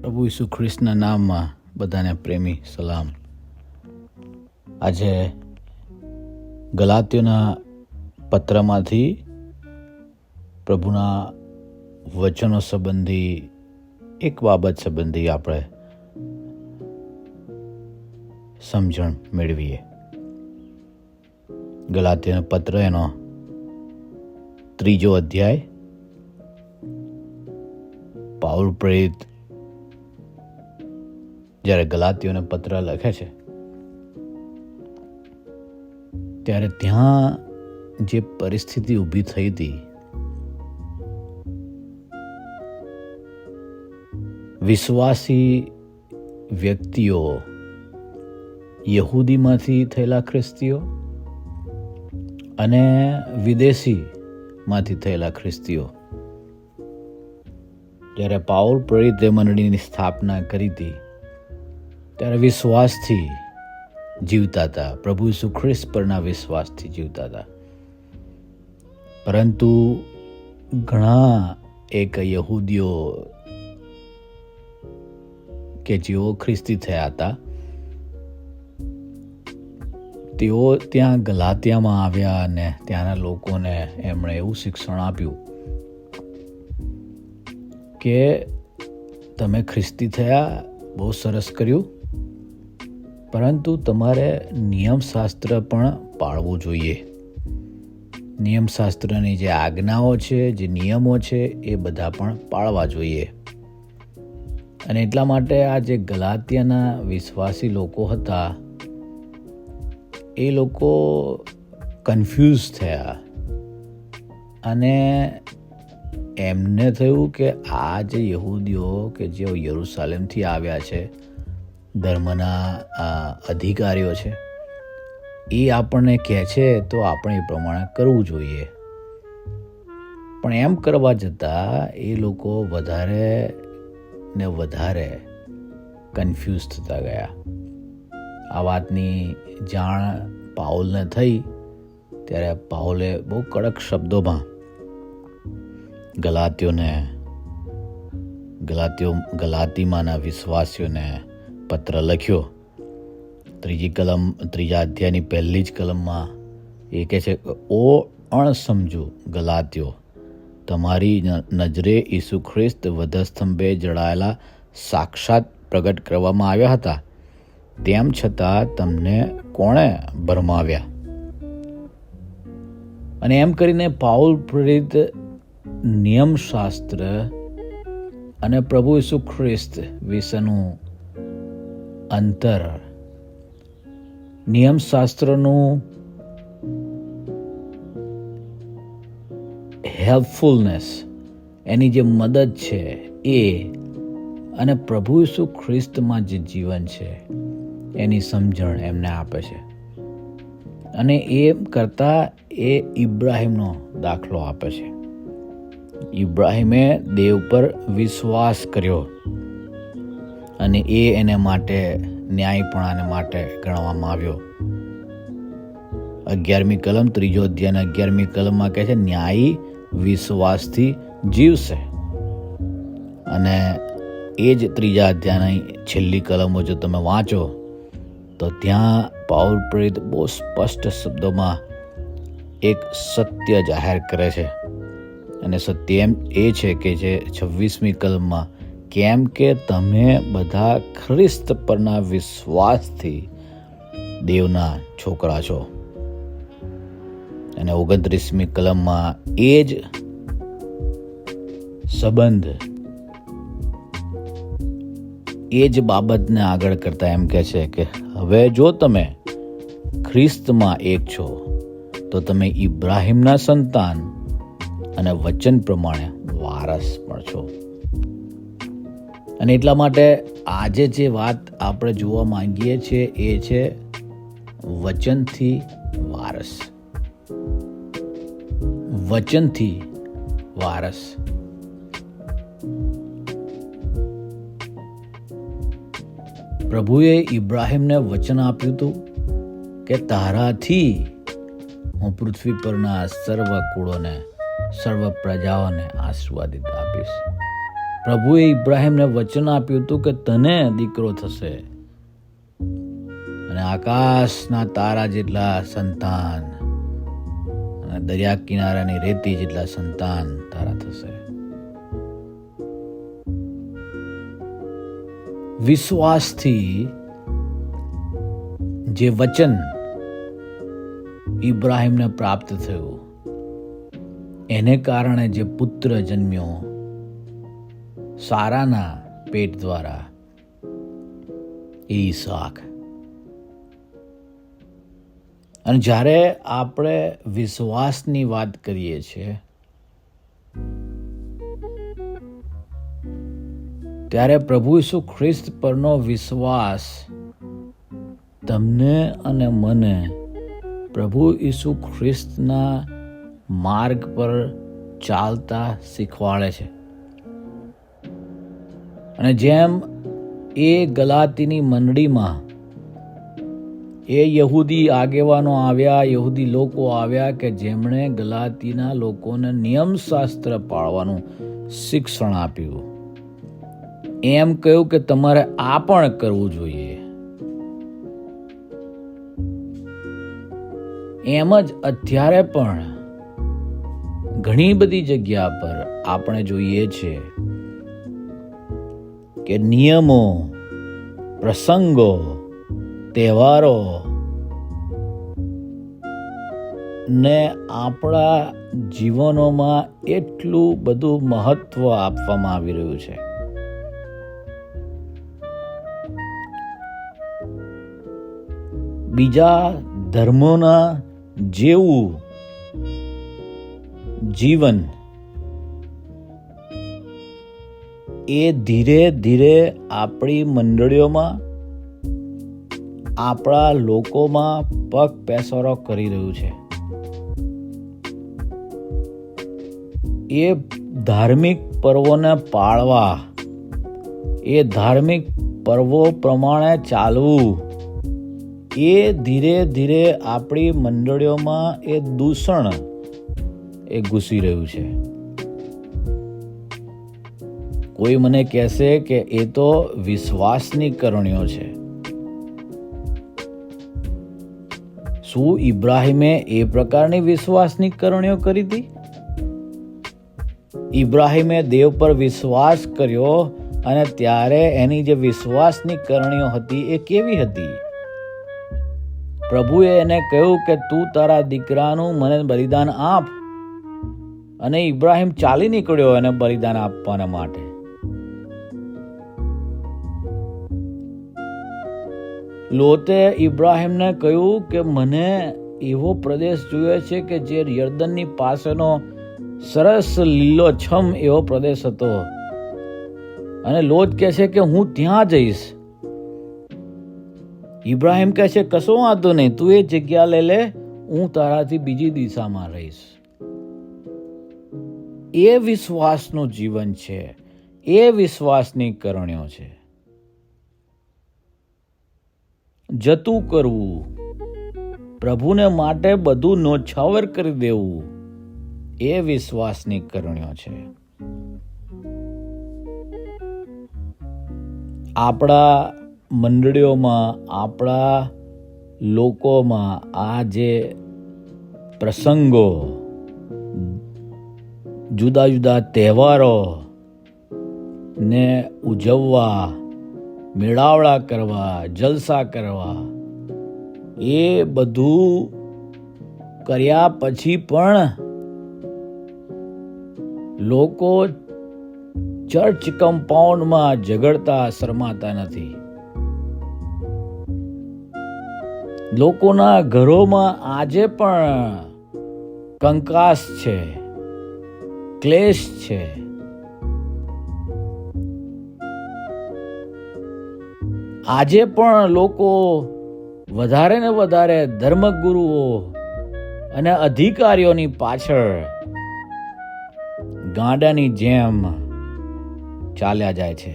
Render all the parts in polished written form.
પ્રભુ ઈસુ ખ્રિસ્તના નામમાં બધાને પ્રેમી સલામ. આજે ગલાતીઓના પત્રમાંથી પ્રભુના વચનો સંબંધી એક બાબત સંબંધી આપણે સમજણ મેળવીએ. ગલાતીઓનો પત્ર એનો 3 અધ્યાય. પાઉલ પ્રેરિત જ્યારે ગલાતીઓને પત્ર લખે છે ત્યારે ત્યાં જે પરિસ્થિતિ ઊભી થઈ હતી, વિશ્વાસી વ્યક્તિઓ, યહૂદીમાંથી થયેલા ખ્રિસ્તીઓ અને વિદેશીમાંથી થયેલા ખ્રિસ્તીઓ, જ્યારે પાઉલ પ્રેરિત મંડળીની સ્થાપના કરી હતી ત્યારે વિશ્વાસથી જીવતા હતા, પ્રભુ ઈસુ ખ્રિસ્ત પરના વિશ્વાસથી જીવતા હતા. પરંતુ ઘણા એક યહૂદીઓ કે જેઓ ખ્રિસ્તી થયા હતા, તેઓ ત્યાં ગલાતિયામાં આવ્યા અને ત્યાંના લોકોને એમણે એવું શિક્ષણ આપ્યું કે તમે ખ્રિસ્તી થયા, બહુ સરસ કર્યું, પરંતુ તમારે નિયમશાસ્ત્ર પણ પાળવું જોઈએ. નિયમશાસ્ત્રની જે આજ્ઞાઓ છે, જે નિયમો છે, એ બધા પણ પાળવા જોઈએ. અને એટલા માટે આ જે ગલાતિયાના વિશ્વાસી લોકો હતા, એ લોકો કન્ફ્યુઝ થયા અને એમને થયું કે આ જે યહૂદીઓ કે જેઓ યરૂશાલેમથી આવ્યા છે, ધર્મના અધિકારીઓ છે, એ આપણને કહે છે તો આપણે એ પ્રમાણે કરવું જોઈએ. પણ એમ કરવા જતાં એ લોકો વધારે ને વધારે કન્ફ્યુઝ થતા ગયા. આ વાતની જાણ પાઉલને થઈ ત્યારે પાઉલે બહુ કડક શબ્દોમાં ગલાતીમાંના વિશ્વાસીઓને પત્ર લખ્યો. 3 અધ્યાયની 1 જ કલમમાં એ કહે છે, ઓ અણસમજુ ગલાતીઓ, તમારી નજરે ઈસુ ખ્રિસ્ત વધસ્તંભે જડાયેલા સાક્ષાત પ્રગટ કરવામાં આવ્યા હતા, તેમ છતાં તમને કોણે ભરમાવ્યા? અને એમ કરીને પાઉલ પ્રેરિત નિયમશાસ્ત્ર અને પ્રભુ ઈસુ ખ્રિસ્ત વિશેનું અંતર, નિયમશાસ્ત્રનું હેલ્પફુલનેસ, એની જે મદદ છે એ, અને પ્રભુ ઈસુ ખ્રિસ્તમાં જે જીવન છે એની સમજણ એમને આપે છે. અને એ કરતા એ ઇબ્રાહીમનો દાખલો આપે છે. ઇબ્રાહીમે દેવ પર વિશ્વાસ કર્યો અને એને માટે ન્યાયપણાને માટે ગણવામાં આવ્યો. 11મી કલમ 3 અધ્યાયના 11મી કલમમાં કહે છે, ન્યાયી વિશ્વાસથી જીવશે. અને એ જ 3 અધ્યાયની છેલ્લી કલમો જો તમે વાંચો તો ત્યાં પાઉલ પ્રેરિત બહુ સ્પષ્ટ શબ્દોમાં એક સત્ય જાહેર કરે છે. અને સત્ય એમ એ છે કે જે 26મી કલમમાં, કેમ કે તમે બધા ખ્રિસ્ત પરના વિશ્વાસથી દેવના છોકરા છો. અને 29મી કલમમાં એ જ સંબંધ, એ જ બાબતને આગળ કરતા એમ કહે છે કે હવે જો તમે ખ્રિસ્તમાં એક છો તો તમે ઇબ્રાહીમના સંતાન અને વચન પ્રમાણે વારસ પણ છો. અને એટલા માટે આજે જે વાત આપણે જોવા માંગીએ છીએ એ છે વચનથી વારસ. વચનથી વારસ. પ્રભુએ ઇબ્રાહીમને વચન આપ્યું હતું કે તારાથી હું પૃથ્વી પરના સર્વ કુળોને, સર્વ પ્રજાઓને આશીર્વાદિત આપીશ. પ્રભુએ ઇબ્રાહીમને વચન આપ્યું હતું કે તને દીકરો થશે અને આકાશના તારા જેટલા સંતાન અને દરિયા કિનારાની રેતી જેટલા સંતાન તારા થશે. વિશ્વાસથી જે વચન ઇબ્રાહીમને પ્રાપ્ત થયું એને કારણે જે પુત્ર જન્મ્યો સારાના પેટ દ્વારા, ઈસાક. અને જ્યારે આપણે વિશ્વાસની વાત કરીએ છીએ ત્યારે પ્રભુ ઈસુ ખ્રિસ્ત પરનો વિશ્વાસ તમને અને મને પ્રભુ ઈસુ ખ્રિસ્તના માર્ગ પર ચાલતા શીખવાડે છે. અને જેમ એ ગલાતીની મંડળીમાં એ યહૂદી આગેવાનો આવ્યા, યહૂદી લોકો આવ્યા કે જેમણે ગલાતીના લોકોને નિયમશાસ્ત્ર પાળવાનું શિક્ષણ આપ્યું, એમ કહ્યું કે તમારે આ પણ કરવું જોઈએ. એમ જ અત્યારે પણ ઘણી બધી જગ્યા પર આપણે જોઈએ છે કે નિયમો, પ્રસંગો, તહેવારો ને આપણા જીવનોમાં એટલું બધું મહત્વ આપવામાં આવી રહ્યું છે. બીજા ધર્મોના જેવું જીવન એ ધીરે ધીરે આપણી મંડળીઓમાં, આપણા લોકોમાં પગ પેસારો કરી રહ્યું છે. એ ધાર્મિક પર્વોને પાળવા, એ ધાર્મિક પર્વો પ્રમાણે ચાલવું, એ ધીરે ધીરે આપણી મંડળીઓમાં એ દૂષણ એ ઘૂસી રહ્યું છે. કોઈ મને કહેશે કે એ તો વિશ્વાસની કરણીઓ છે. શું ઇબ્રાહીમે એ પ્રકારની વિશ્વાસની કરણીઓ કરી હતી? ઇબ્રાહીમે દેવ પર વિશ્વાસ કર્યો અને ત્યારે એની જે વિશ્વાસની કરણીઓ હતી એ કેવી હતી? પ્રભુએ એને કહ્યું કે તું તારા દીકરાનું મને બલિદાન આપ, અને ઇબ્રાહીમ ચાલી નીકળ્યો એને બલિદાન આપવાના માટે. લોતે ઇબ્રાહીમને કહ્યું કે મને એવો પ્રદેશ જોઈએ છે કે જે યર્દનની પાસેનો સરસ લીલોછમ એવો પ્રદેશ હતો, અને લોત કહે છે કે હું ત્યાં જઈશ. ઇબ્રાહીમ કહે છે કશો વાંધો નહીં, તું એ જગ્યા લઈ લે, હું તારાથી બીજી દિશામાં રહીશ. એ વિશ્વાસનું જીવન છે, એ વિશ્વાસની કરણીઓ છે. જતું કરવું, પ્રભુને માટે બધું નોછાવર કરી દેવું, એ વિશ્વાસની કરણીઓ છે. આપણા મંડળીઓમાં, આપણા લોકોમાં આ જે પ્રસંગો, જુદા જુદા તહેવારો ને ઉજવવા, મેળાવડા કરવા, જલસા કરવા, એ બધું કર્યા પછી પણ લોકો ચર્ચ કમ્પાઉન્ડમાં ઝઘડતા શરમાતા નથી. લોકોના ઘરોમાં આજે પણ કંકાસ છે, ક્લેશ છે. આજે પણ લોકો વધારે ને વધારે ધર્મગુરુઓ અને અધિકારીઓની પાછળ ગાંડાની જેમ ચાલ્યા જાય છે.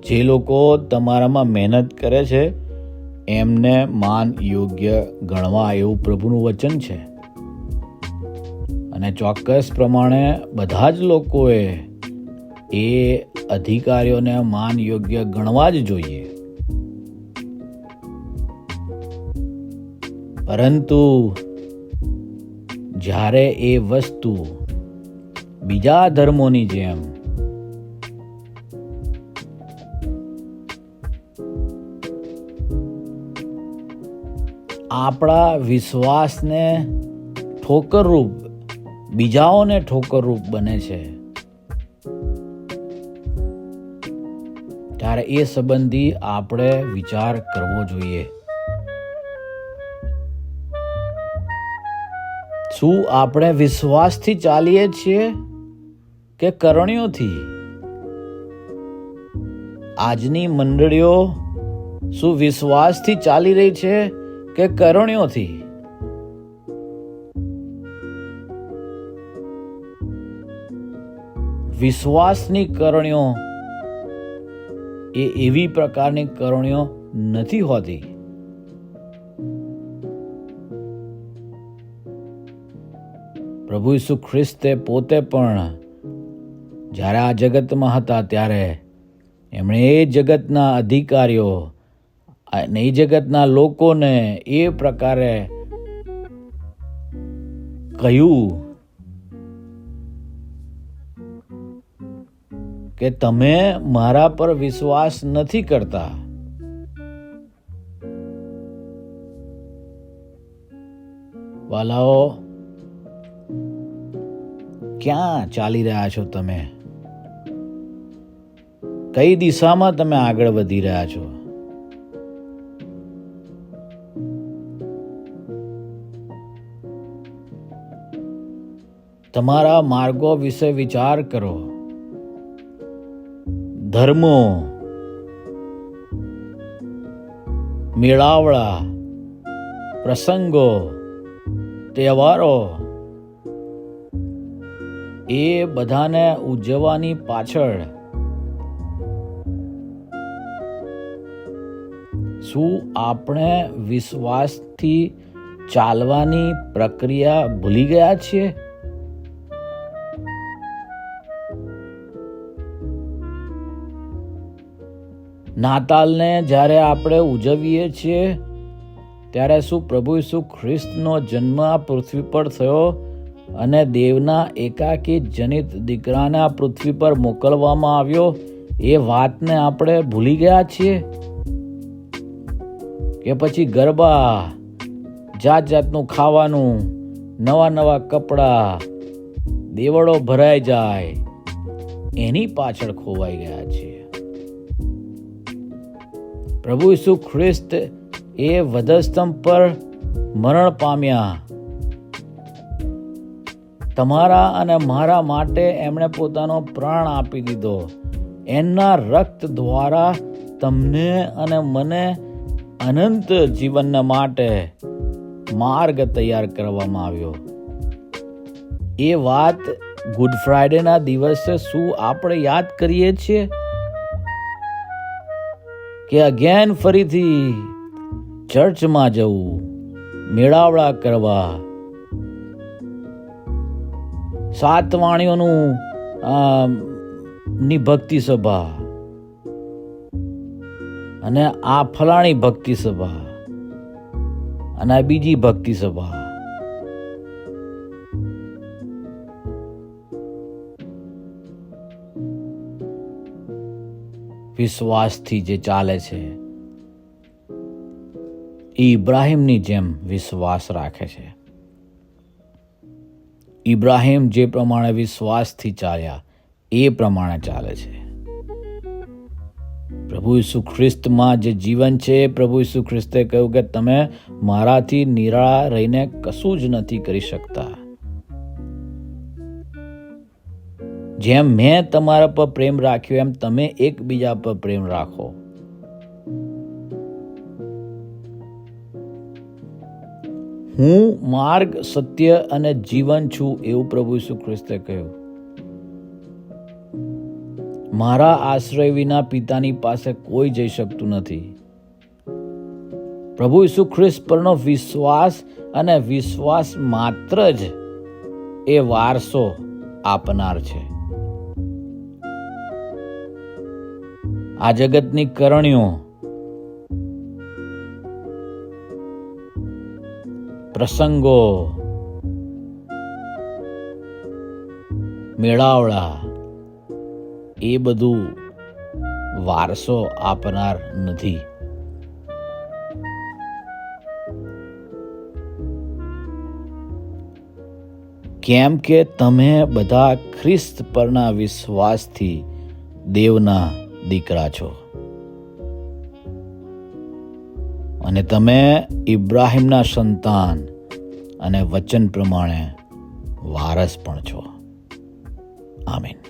જે લોકો તમારામાં મહેનત કરે છે એમને માન યોગ્ય ગણવા એવું પ્રભુનું વચન છે. અને ચોક્કસ પ્રમાણે બધા જ લોકોએ એ અધિકારીઓને માન યોગ્ય ગણવા જ જોઈએ. પરંતુ જ્યારે એ વસ્તુ બીજા ધર્મોની જેમ આપણા વિશ્વાસને ઠોકરરૂપ, બીજાઓને ઠોકરરૂપ બને છે, ત્યારે એ સંબંધી આપણે વિચાર કરવો જોઈએ. શું આપણે વિશ્વાસથી ચાલીએ છીએ કે કરણીઓથી? આજની મંડળીઓ શું વિશ્વાસથી ચાલી રહી છે કે કરણીઓથી? વિશ્વાસની કરણીઓ એ એવી પ્રકારની કરણીઓ નથી હોતી. પ્રભુ ઈસુ ખ્રિસ્તે પોતે પણ જ્યારે આ જગતમાં હતા ત્યારે એમણે એ જગતના અધિકારીઓ અને એ જગતના લોકોને એ પ્રકારે કહ્યું કે તમે મારા પર વિશ્વાસ નથી કરતા. વાલાઓ, ક્યાં ચાલી રહ્યા છો તમે? કઈ દિશામાં તમે આગળ વધી રહ્યા છો? તમારા માર્ગો વિશે વિચાર કરો. ધર્મો, મેળાવડા, પ્રસંગો, તહેવારો એ બધાને ઉજવવાની પાછળ શું આપણે વિશ્વાસથી ચાલવાની પ્રક્રિયા ભૂલી ગયા છીએ? નાતાલને જ્યારે આપણે ઉજવીએ છીએ ત્યારે શું પ્રભુ ઈસુ ખ્રિસ્તનો જન્મ આ પૃથ્વી પર થયો અને દેવના એકાકી જનિત દીકરાને આ પૃથ્વી પર મોકલવામાં આવ્યો એ વાતને આપણે ભૂલી ગયા છીએ? કે પછી ગરબા, જાત જાતનું ખાવાનું, નવા નવા કપડાં, દેવળો ભરાઈ જાય એની પાછળ ખોવાઈ ગયા છીએ? પ્રભુ ઈસુ ખ્રિસ્ત એ વધસ્તંભ પર મરણ પામ્યા. તમારા અને મારા માટે એમણે પોતાનો પ્રાણ આપી દીધો. એમના રક્ત દ્વારા તમને અને મને અનંત જીવન માટે માર્ગ તૈયાર કરવામાં આવ્યો. એ વાત ગુડ ફ્રાઈડેના દિવસે શું આપણે યાદ કરીએ છીએ? કે અગેન ફરીથી ચર્ચમાં જવું, મેળાવડા કરવા, સાત વાણીઓનું ની ભક્તિ સભા અને આ ફલાણી ભક્તિ સભા અને આ બીજી ભક્તિ સભા. વિશ્વાસથી જે ચાલે છે એ ઇબ્રાહીમની જેમ વિશ્વાસ રાખે છે. ઇબ્રાહીમ જે પ્રમાણે વિશ્વાસથી ચાલ્યા એ પ્રમાણે ચાલે છે. પ્રભુ ઈસુ ખ્રિસ્તમાં જે જીવન છે, પ્રભુ ઈસુ ખ્રિસ્તે કહ્યું કે તમે મારાથી નિરાળા રહીને કશું જ નથી કરી શકતા. જેમ મેં તમારા પર પ્રેમ રાખ્યો એમ તમે એકબીજા પર પ્રેમ રાખો. હું માર્ગ, સત્ય અને જીવન છું એવું પ્રભુ ઈસુ ખ્રિસ્તે કહ્યું. મારા આશ્રય વિના પિતાની પાસે કોઈ જઈ શકતું નથી. પ્રભુ ઈસુ ખ્રિસ્ત પરનો વિશ્વાસ અને વિશ્વાસ માત્ર જ એ વારસો આપનાર છે. આ જગતની કરણીઓ, પ્રસંગો, મેળાવડા એ બધું વારસો આપનાર નથી. કેમ કે તમે બધા ખ્રિસ્ત પરના વિશ્વાસથી દેવના દીકરા છો અને તમે ઇબ્રાહિમના સંતાન અને વચન પ્રમાણે વારસ પણ છો. આમીન.